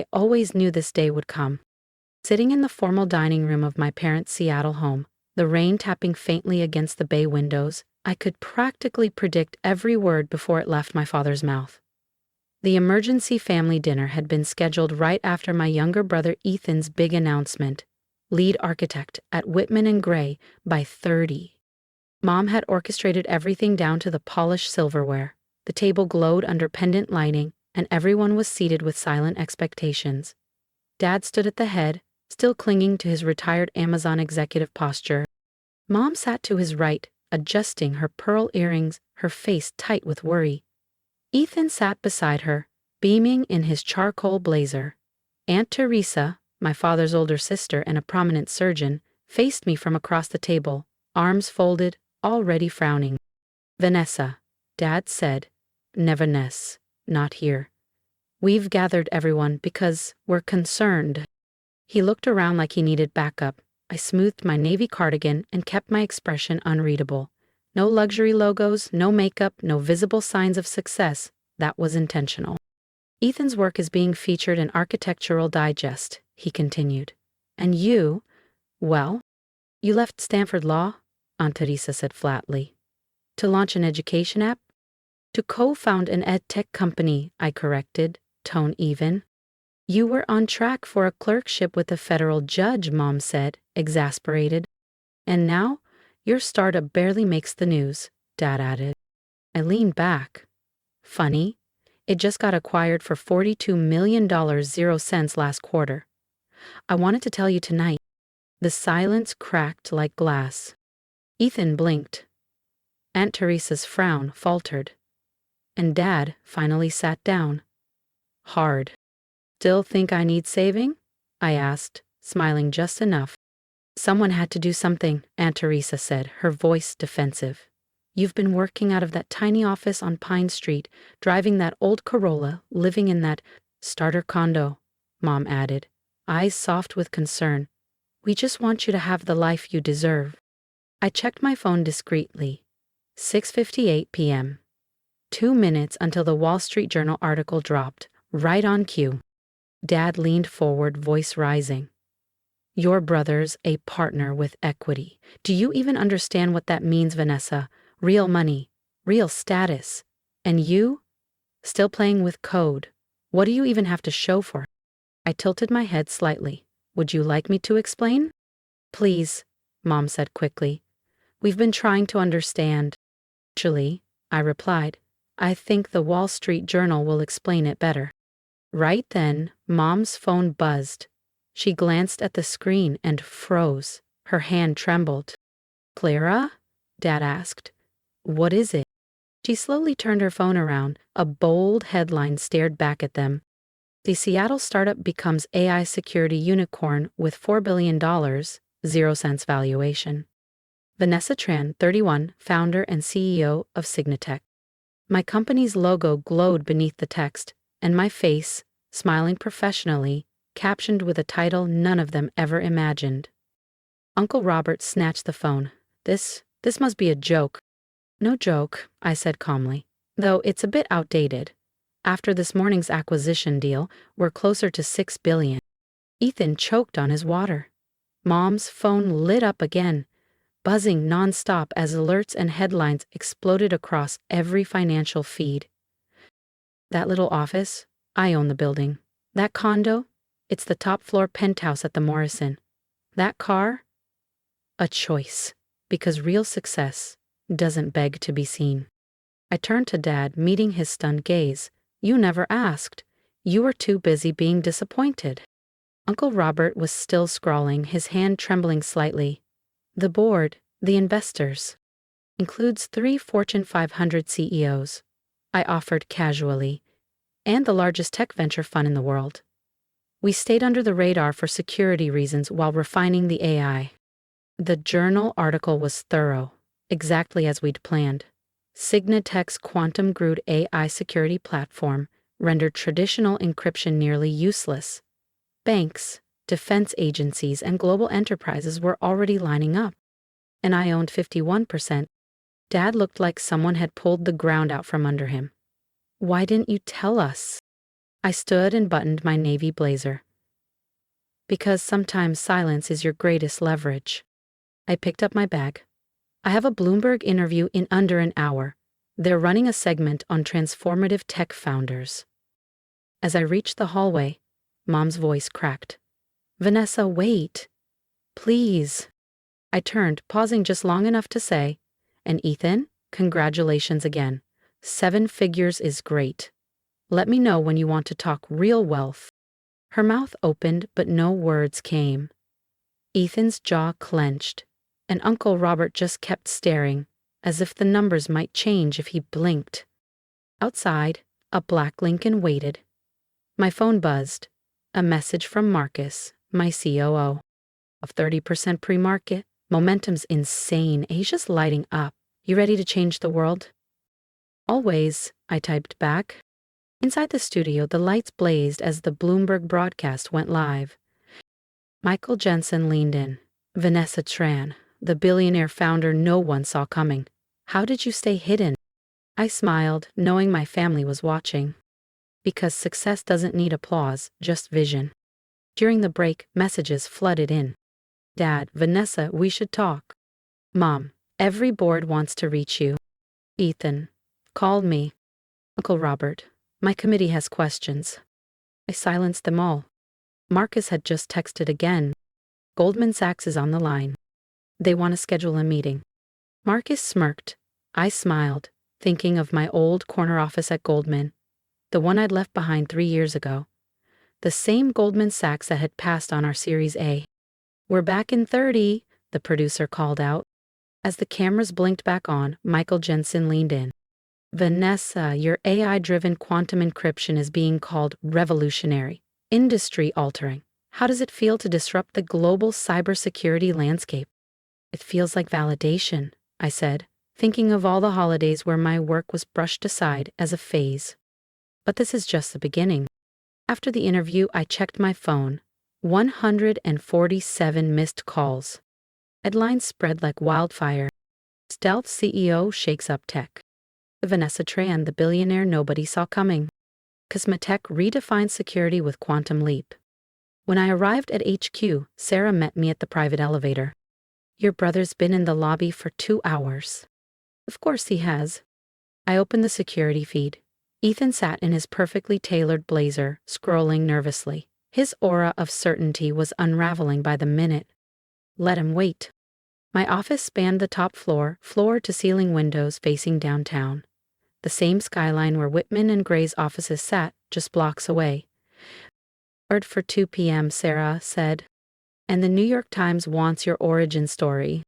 I always knew this day would come. Sitting in the formal dining room of my parents' Seattle home, the rain tapping faintly against the bay windows, I could practically predict every word before it left my father's mouth. The emergency family dinner had been scheduled right after my younger brother Ethan's big announcement, lead architect at Whitman Gray by 30. Mom had orchestrated everything down to the polished silverware. The table glowed under pendant lighting, and everyone was seated with silent expectations. Dad stood at the head, still clinging to his retired Amazon executive posture. Mom sat to his right, adjusting her pearl earrings, her face tight with worry. Ethan sat beside her, beaming in his charcoal blazer. Aunt Teresa, my father's older sister and a prominent surgeon, faced me from across the table, arms folded, already frowning. "Vanessa," Dad said. "Never Ness, not here. We've gathered everyone because we're concerned." He looked around like he needed backup. I smoothed my navy cardigan and kept my expression unreadable. No luxury logos, no makeup, no visible signs of success. That was intentional. "Ethan's work is being featured in Architectural Digest," he continued. "And you, well, you left Stanford Law," Aunt Teresa said flatly. "To launch an education app?" "To co-found an ed tech company," I corrected, tone even. "You were on track for a clerkship with a federal judge," Mom said, exasperated. "And now, your startup barely makes the news," Dad added. I leaned back. "Funny, it just got acquired for $42 million 0 cents last quarter. I wanted to tell you tonight." The silence cracked like glass. Ethan blinked. Aunt Teresa's frown faltered. And Dad finally sat down. Hard. "Still think I need saving?" I asked, smiling just enough. "Someone had to do something," Aunt Teresa said, her voice defensive. "You've been working out of that tiny office on Pine Street, driving that old Corolla, living in that starter condo," Mom added, eyes soft with concern. "We just want you to have the life you deserve." I checked my phone discreetly. 6:58 p.m. 2 minutes until the Wall Street Journal article dropped, right on cue. Dad leaned forward, voice rising. "Your brother's a partner with equity. Do you even understand what that means, Vanessa? Real money, real status. And you? Still playing with code. What do you even have to show for it?" I tilted my head slightly. "Would you like me to explain?" "Please," Mom said quickly. "We've been trying to understand." "Actually," I replied, "I think the Wall Street Journal will explain it better." Right then, Mom's phone buzzed. She glanced at the screen and froze. Her hand trembled. "Clara?" Dad asked. "What is it?" She slowly turned her phone around. A bold headline stared back at them. "The Seattle startup becomes AI security unicorn with $4 billion, 0 cents valuation. Vanessa Tran, 31, founder and CEO of Signatech." My company's logo glowed beneath the text, and my face, smiling professionally, captioned with a title none of them ever imagined. Uncle Robert snatched the phone. This must be a joke." "No joke," I said calmly, "though it's a bit outdated. After this morning's acquisition deal, we're closer to $6 billion. Ethan choked on his water. Mom's phone lit up again, buzzing nonstop as alerts and headlines exploded across every financial feed. "That little office? I own the building. That condo? It's the top-floor penthouse at the Morrison. That car? A choice, because real success doesn't beg to be seen." I turned to Dad, meeting his stunned gaze. "You never asked. You were too busy being disappointed." Uncle Robert was still scrawling, his hand trembling slightly. "The board, the investors, includes 3 Fortune 500 CEOs," I offered casually, "and the largest tech venture fund in the world. We stayed under the radar for security reasons while refining the AI." The journal article was thorough, exactly as we'd planned. Signatech's quantum-grade AI security platform rendered traditional encryption nearly useless. Banks, defense agencies, and global enterprises were already lining up. And I owned 51%. Dad looked like someone had pulled the ground out from under him. "Why didn't you tell us?" I stood and buttoned my navy blazer. Because sometimes silence is your greatest leverage. I picked up my bag. I have a Bloomberg interview in under an hour. They're running a segment on transformative tech founders. As I reached the hallway, Mom's voice cracked. Vanessa, wait. Please. I turned, pausing just long enough to say, and Ethan, congratulations again. 7 figures is great. Let me know when you want to talk real wealth. Her mouth opened, but no words came. Ethan's jaw clenched, and Uncle Robert just kept staring, as if the numbers might change if he blinked. Outside, a black Lincoln waited. My phone buzzed. A message from Marcus, my COO. Of 30% pre-market. Momentum's insane. Asia's lighting up. You ready to change the world? Always, I typed back. Inside the studio, the lights blazed as the Bloomberg broadcast went live. Michael Jensen leaned in. Vanessa Tran, the billionaire founder no one saw coming. How did you stay hidden? I smiled, knowing my family was watching. Because success doesn't need applause, just vision. During the break, messages flooded in. Dad, Vanessa, we should talk. Mom, every board wants to reach you. Ethan, called me. Uncle Robert, my committee has questions. I silenced them all. Marcus had just texted again. Goldman Sachs is on the line. They want to schedule a meeting. Marcus smirked. I smiled, thinking of my old corner office at Goldman, the one I'd left behind 3 years ago. The same Goldman Sachs that had passed on our Series A. We're back in 30, the producer called out. As the cameras blinked back on, Michael Jensen leaned in. Vanessa, your AI-driven quantum encryption is being called revolutionary, industry-altering. How does it feel to disrupt the global cybersecurity landscape? It feels like validation, I said, thinking of all the holidays where my work was brushed aside as a phase. But this is just the beginning. After the interview, I checked my phone. 147 missed calls. Headlines spread like wildfire. Stealth CEO shakes up tech. Vanessa Tran, the billionaire nobody saw coming. Cosmetech redefines security with quantum leap. When I arrived at HQ, Sarah met me at the private elevator. Your brother's been in the lobby for 2 hours. Of course he has. I opened the security feed. Ethan sat in his perfectly tailored blazer, scrolling nervously. His aura of certainty was unraveling by the minute. Let him wait. My office spanned the top floor-to-ceiling windows facing downtown. The same skyline where Whitman and Gray's offices sat, just blocks away. Word for 2 p.m., Sarah said. And the New York Times wants your origin story.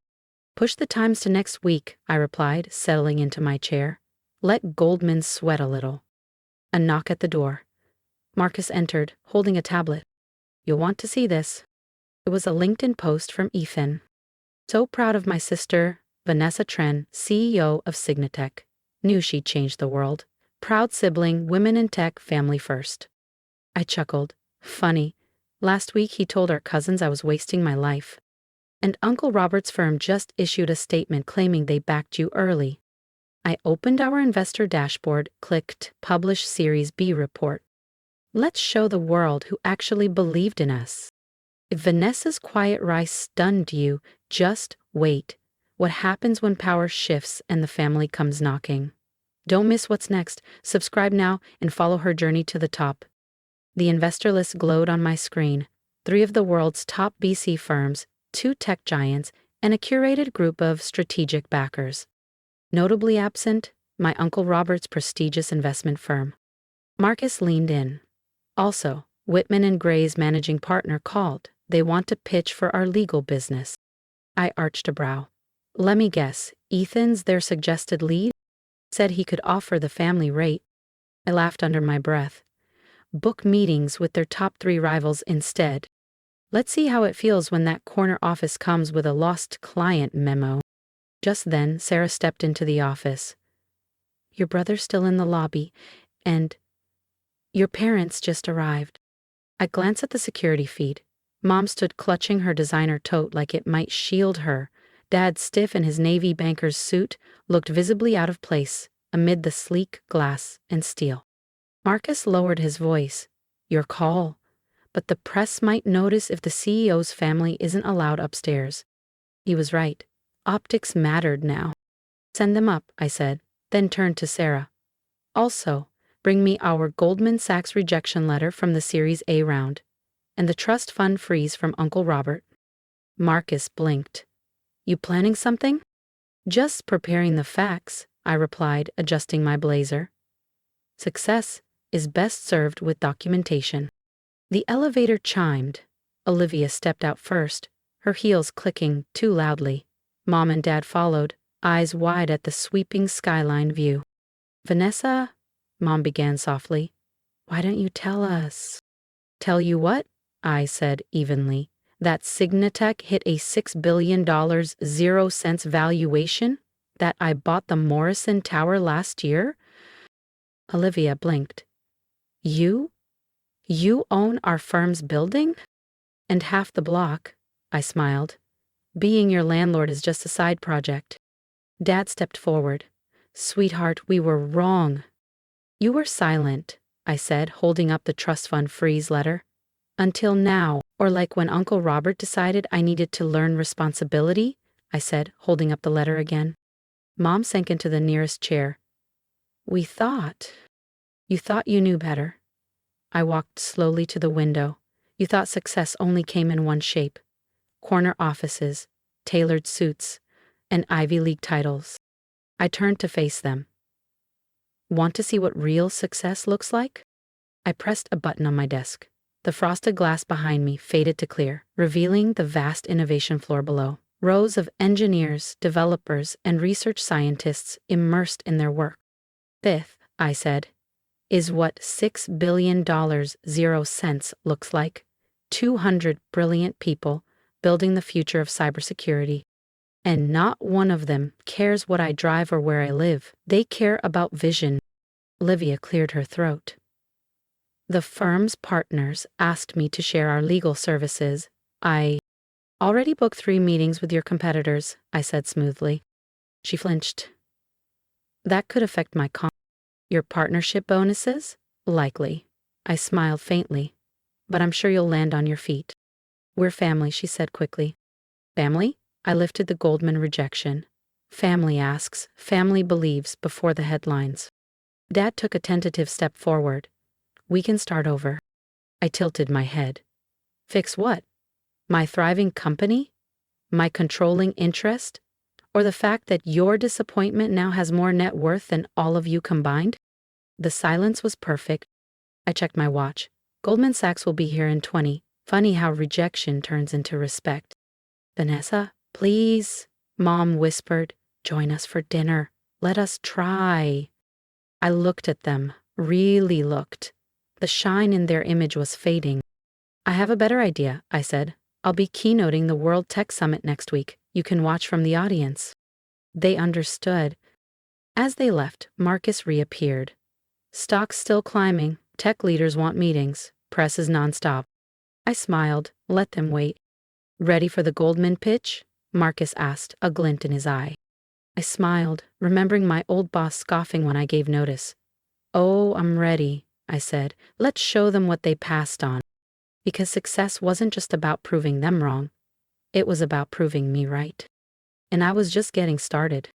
Push the Times to next week, I replied, settling into my chair. Let Goldman sweat a little. A knock at the door. Marcus entered, holding a tablet. You'll want to see this. It was a LinkedIn post from Ethan. So proud of my sister, Vanessa Tran, CEO of Signatech. Knew she'd change the world. Proud sibling, women in tech, family first. I chuckled. Funny. Last week he told our cousins I was wasting my life. And Uncle Robert's firm just issued a statement claiming they backed you early. I opened our investor dashboard, clicked Publish Series B report. Let's show the world who actually believed in us. If Vanessa's quiet rise stunned you, just wait. What happens when power shifts and the family comes knocking? Don't miss what's next. Subscribe now and follow her journey to the top. The investor list glowed on my screen. 3 of the world's top VC firms, 2 tech giants, and a curated group of strategic backers. Notably absent, my Uncle Robert's prestigious investment firm. Marcus leaned in. Also, Whitman and Gray's managing partner called. They want to pitch for our legal business. I arched a brow. Let me guess, Ethan's their suggested lead? Said he could offer the family rate. I laughed under my breath. Book meetings with their top 3 rivals instead. Let's see how it feels when that corner office comes with a lost client memo. Just then, Sarah stepped into the office. Your brother's still in the lobby, and your parents just arrived. I glanced at the security feed. Mom stood clutching her designer tote like it might shield her. Dad, stiff in his navy banker's suit, looked visibly out of place amid the sleek glass and steel. Marcus lowered his voice. Your call. But the press might notice if the CEO's family isn't allowed upstairs. He was right. Optics mattered now. Send them up, I said, then turned to Sarah. Also, bring me our Goldman Sachs rejection letter from the Series A round, and the trust fund freeze from Uncle Robert. Marcus blinked. You planning something? Just preparing the facts, I replied, adjusting my blazer. Success is best served with documentation. The elevator chimed. Olivia stepped out first, her heels clicking too loudly. Mom and Dad followed, eyes wide at the sweeping skyline view. Vanessa, Mom began softly, why don't you tell us? Tell you what? I said evenly. That Signatech hit a $6 billion 0 cents valuation? That I bought the Morrison Tower last year? Olivia blinked. You? You own our firm's building? And half the block, I smiled. Being your landlord is just a side project. Dad stepped forward. Sweetheart, we were wrong. You were silent, I said, holding up the trust fund freeze letter. Until now, or like when Uncle Robert decided I needed to learn responsibility, I said, holding up the letter again. Mom sank into the nearest chair. You thought you knew better. I walked slowly to the window. You thought success only came in one shape. Corner offices, tailored suits, and Ivy League titles. I turned to face them. Want to see what real success looks like? I pressed a button on my desk. The frosted glass behind me faded to clear, revealing the vast innovation floor below. Rows of engineers, developers, and research scientists immersed in their work. Fifth, I said, is what $6 billion 0 cents looks like. 200 brilliant people building the future of cybersecurity. And not one of them cares what I drive or where I live. They care about vision. Olivia cleared her throat. The firm's partners asked me to share our legal services. I already booked 3 meetings with your competitors, I said smoothly. She flinched. That could affect my Your partnership bonuses? Likely. I smiled faintly. But I'm sure you'll land on your feet. We're family, she said quickly. Family? I lifted the Goldman rejection. Family asks, family believes before the headlines. Dad took a tentative step forward. We can start over. I tilted my head. Fix what? My thriving company? My controlling interest? Or the fact that your disappointment now has more net worth than all of you combined? The silence was perfect. I checked my watch. Goldman Sachs will be here in 20. Funny how rejection turns into respect. Vanessa, please, Mom whispered. Join us for dinner. Let us try. I looked at them, really looked. The shine in their image was fading. I have a better idea, I said. I'll be keynoting the World Tech Summit next week. You can watch from the audience. They understood. As they left, Marcus reappeared. Stocks still climbing. Tech leaders want meetings. Press is nonstop. I smiled. Let them wait. Ready for the Goldman pitch? Marcus asked, a glint in his eye. I smiled, remembering my old boss scoffing when I gave notice. Oh, I'm ready, I said. Let's show them what they passed on. Because success wasn't just about proving them wrong. It was about proving me right. And I was just getting started.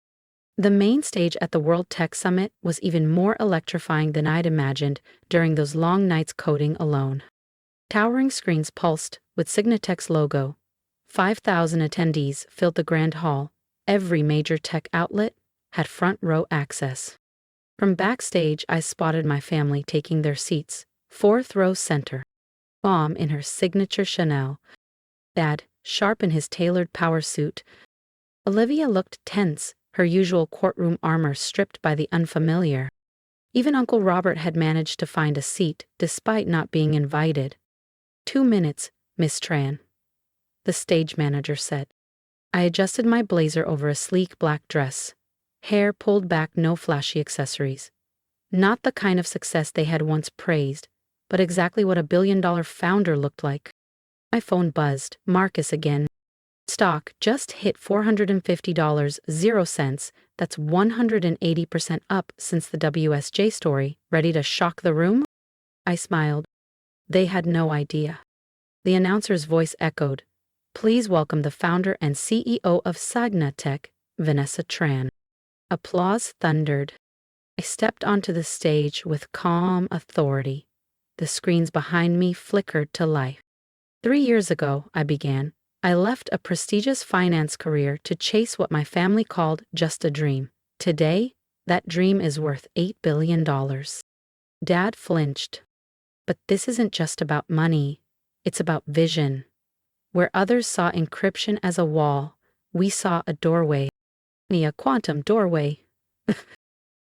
The main stage at the World Tech Summit was even more electrifying than I'd imagined during those long nights coding alone. Towering screens pulsed with Signatech's logo. 5,000 attendees filled the grand hall. Every major tech outlet had front row access. From backstage, I spotted my family taking their seats, 4th row center. Mom in her signature Chanel. Dad, sharp in his tailored power suit. Olivia looked tense, her usual courtroom armor stripped by the unfamiliar. Even Uncle Robert had managed to find a seat, despite not being invited. 2 minutes, Miss Tran, the stage manager said. I adjusted my blazer over a sleek black dress. Hair pulled back, no flashy accessories. Not the kind of success they had once praised, but exactly what a billion-dollar founder looked like. My phone buzzed. Marcus again. Stock just hit $450, 0 cents. That's 180% up since the WSJ story. Ready to shock the room? I smiled. They had no idea. The announcer's voice echoed, "Please welcome the founder and CEO of Sagnatech, Vanessa Tran." Applause thundered. I stepped onto the stage with calm authority. The screens behind me flickered to life. 3 years ago, I began, I left a prestigious finance career to chase what my family called just a dream. Today, that dream is worth $8 billion. Dad flinched. But this isn't just about money. It's about vision. Where others saw encryption as a wall, we saw a doorway. A quantum doorway.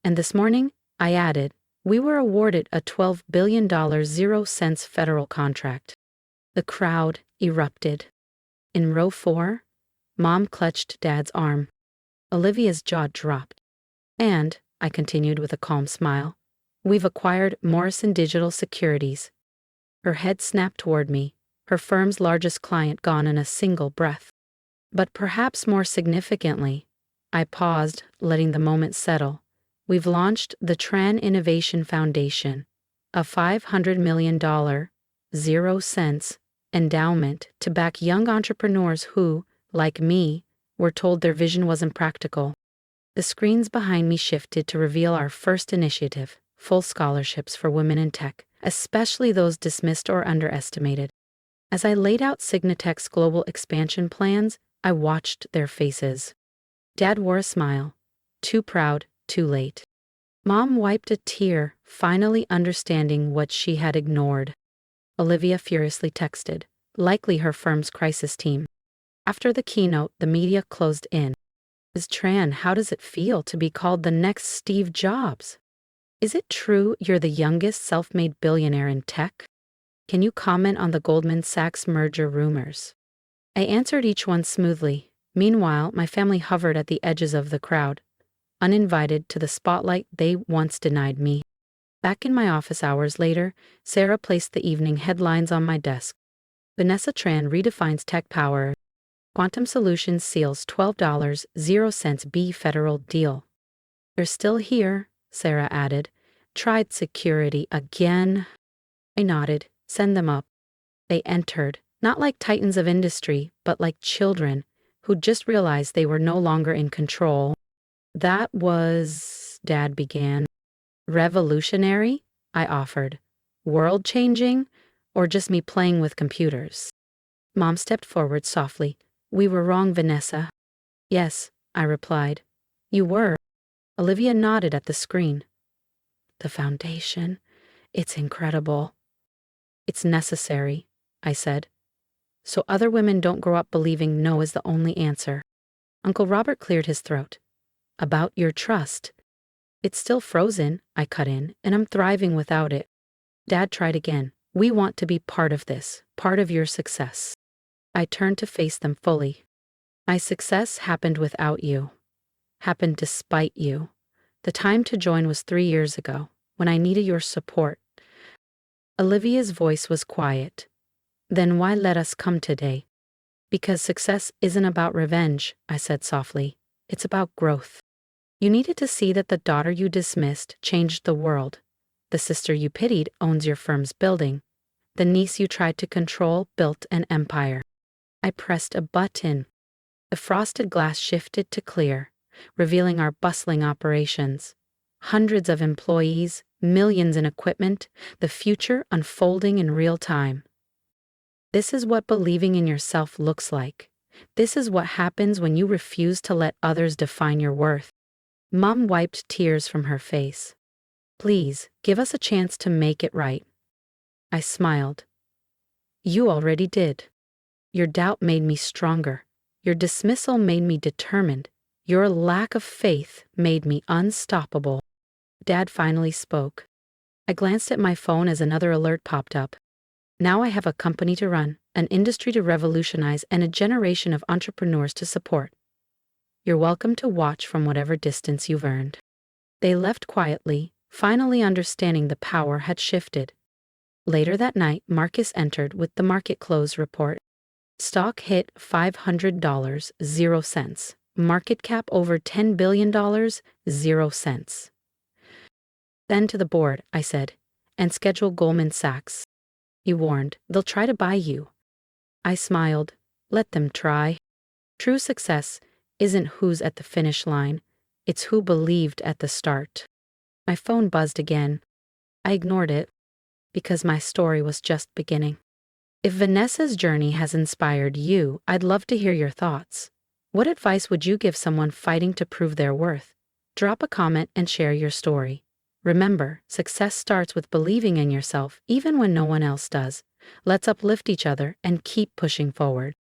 And this morning, I added, we were awarded a $12 billion 0 cents federal contract. The crowd erupted. In row 4, Mom clutched Dad's arm. Olivia's jaw dropped. And, I continued with a calm smile, we've acquired Morrison Digital Securities. Her head snapped toward me, her firm's largest client gone in a single breath. But perhaps more significantly, I paused, letting the moment settle. We've launched the Tran Innovation Foundation, a $500 million, 0 cents, endowment to back young entrepreneurs who, like me, were told their vision wasn't practical. The screens behind me shifted to reveal our first initiative, full scholarships for women in tech, especially those dismissed or underestimated. As I laid out Signatech's global expansion plans, I watched their faces. Dad wore a smile. Too proud, too late. Mom wiped a tear, finally understanding what she had ignored. Olivia furiously texted, likely her firm's crisis team. After the keynote, the media closed in. Ms. Tran, how does it feel to be called the next Steve Jobs? Is it true you're the youngest self-made billionaire in tech? Can you comment on the Goldman Sachs merger rumors? I answered each one smoothly. Meanwhile, my family hovered at the edges of the crowd, uninvited to the spotlight they once denied me. Back in my office hours later, Sarah placed the evening headlines on my desk. Vanessa Tran redefines tech power. Quantum Solutions seals $12 0 cents B federal deal. They're still here, Sarah added. Tried security again. I nodded. Send them up. They entered, not like titans of industry, but like children who'd just realized they were no longer in control. That was, Dad began. Revolutionary? I offered. World-changing? Or just me playing with computers? Mom stepped forward softly. We were wrong, Vanessa. Yes, I replied. You were. Olivia nodded at the screen. The foundation. It's incredible. It's necessary, I said. So other women don't grow up believing no is the only answer. Uncle Robert cleared his throat. About your trust. It's still frozen, I cut in, and I'm thriving without it. Dad tried again. We want to be part of this, part of your success. I turned to face them fully. My success happened without you. Happened despite you. The time to join was 3 years ago, when I needed your support. Olivia's voice was quiet. Then why let us come today? Because success isn't about revenge, I said softly. It's about growth. You needed to see that the daughter you dismissed changed the world. The sister you pitied owns your firm's building. The niece you tried to control built an empire. I pressed a button. The frosted glass shifted to clear, revealing our bustling operations. Hundreds of employees, millions in equipment, the future unfolding in real time. This is what believing in yourself looks like. This is what happens when you refuse to let others define your worth. Mom wiped tears from her face. Please, give us a chance to make it right. I smiled. You already did. Your doubt made me stronger. Your dismissal made me determined. Your lack of faith made me unstoppable. Dad finally spoke. I glanced at my phone as another alert popped up. Now I have a company to run, an industry to revolutionize, and a generation of entrepreneurs to support. You're welcome to watch from whatever distance you've earned. They left quietly, finally understanding the power had shifted. Later that night, Marcus entered with the market close report. Stock hit $500, 0 cents. Market cap over $10 billion, 0 cents. Then to the board, I said, and schedule Goldman Sachs. he warned. "They'll try to buy you." I smiled. Let them try. True success isn't who's at the finish line, it's who believed at the start. My phone buzzed again. I ignored it because my story was just beginning. If Vanessa's journey has inspired you, I'd love to hear your thoughts. What advice would you give someone fighting to prove their worth? Drop a comment and share your story. Remember, success starts with believing in yourself even when no one else does. Let's uplift each other and keep pushing forward.